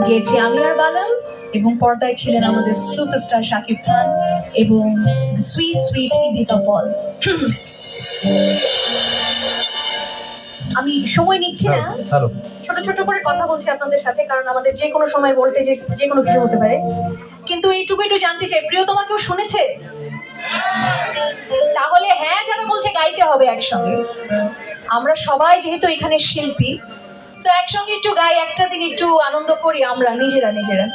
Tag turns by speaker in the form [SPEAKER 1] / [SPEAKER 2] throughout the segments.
[SPEAKER 1] গেয়েছি আমি আর বালাল, এবং পর্দায় ছিলেন আমাদের সুপারস্টার শাকিব খান এবং সুইট সুইট ইদিকা পল। আমি সময় নিচ্ছি না, ছোট ছোট করে কথা বলছি আপনাদের সাথে, কারণ আমাদের যে কোনো সময় ভোল্টেজে যে কোনো কিছু হতে পারে। কিন্তু এইটুকু একটু জানতে চাই, প্রিয়তমা কেউ শুনেছে? তাহলে হ্যাঁ যারা বলছে গাইতে হবে একসঙ্গে। আমরা সবাই যেহেতু এখানে শিল্পী, তো একসঙ্গে একটু গাই, একটা দিন একটু আনন্দ করি আমরা নিজেরা নিজেরা।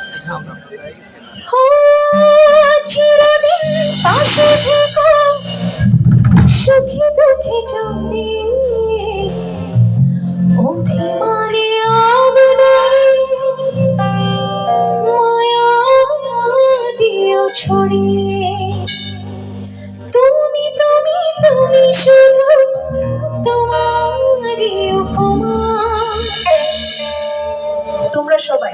[SPEAKER 1] চিরদিন পাশে থেকো, সুখে দুঃখে জড়িয়ে অভিমানে মায়া দিও ছড়িয়ে। তুমি তুমি তুমি শুধু তোমারই উপমা। তোমরা সবাই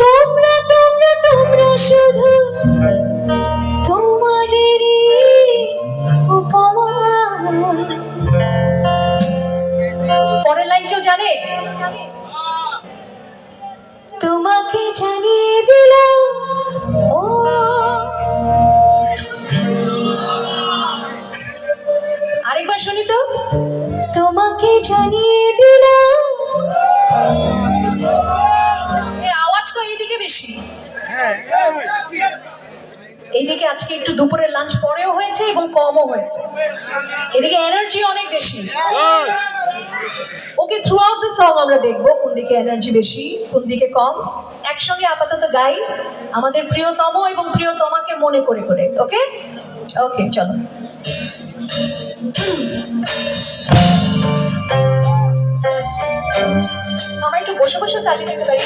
[SPEAKER 1] তোমরা তোমরা তোমরা শুধু তোমাদেরই উপমা। পরের লাইন কেউ জানে? তোমাকে জানিয়ে দিলাম ও, আরেকবার শুনি তো। তোমাকে জানিয়ে দিলাম, আওয়াজ তো এইদিকে বেশি। এইদিকে আজকে একটু দুপুরের লাঞ্চ পরেও হয়েছে এবং কমও হয়েছে, এদিকে এনার্জি অনেক বেশি। ওকে, থ্রু আউট দ্য সং আমরা দেখবো কোন দিকে এনার্জি বেশি কোন দিকে কম। একসঙ্গে আপাতত গাই আমাদের প্রিয়তম এবং প্রিয়তমাকে মনে করে করে। ওকে ওকে, চলো। আমরা একটু বসে বসে তালি দিতে পারি।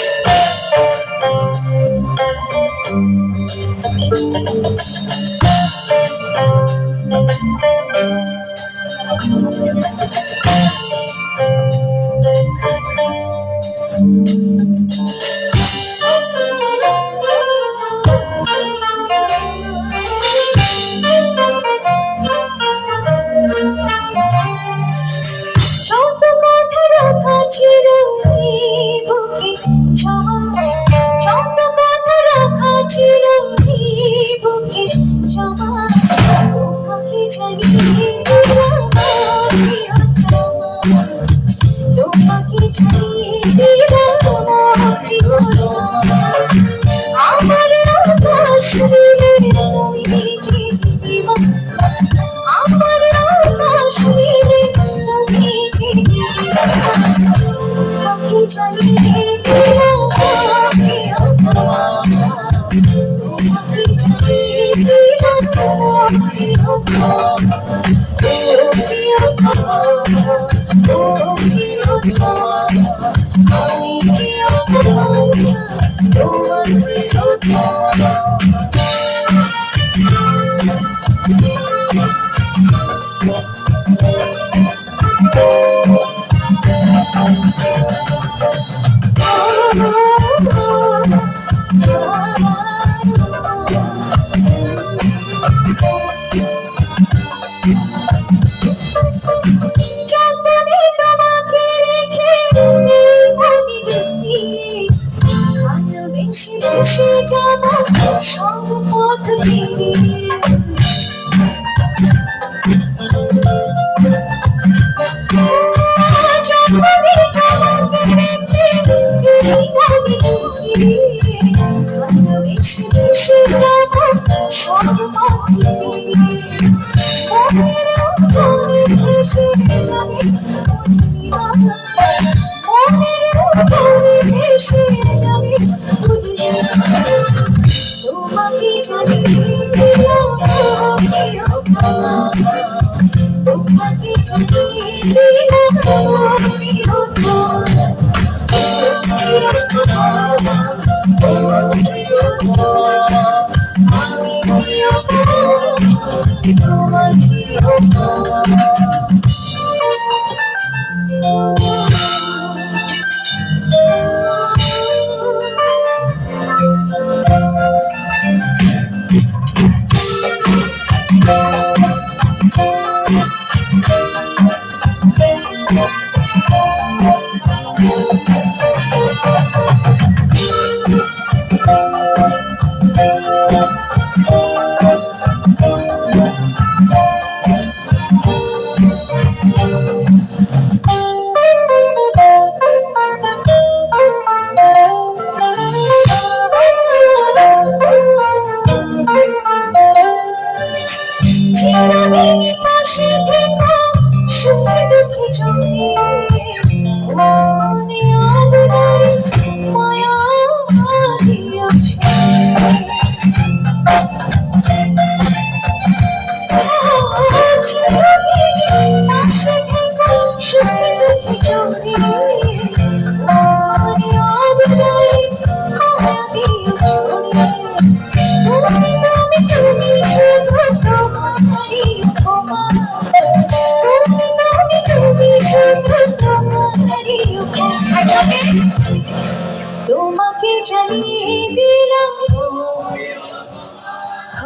[SPEAKER 1] তোমাকে জানিয়ে দিলাম,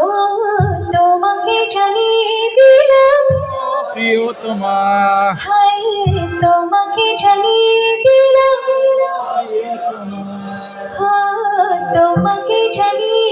[SPEAKER 1] ও তোমাকে জানিয়ে দিলাম,
[SPEAKER 2] প্রিয়তমা
[SPEAKER 1] হাই তোমাকে জানিয়ে দিলাম, ও তোমাকে জানিয়ে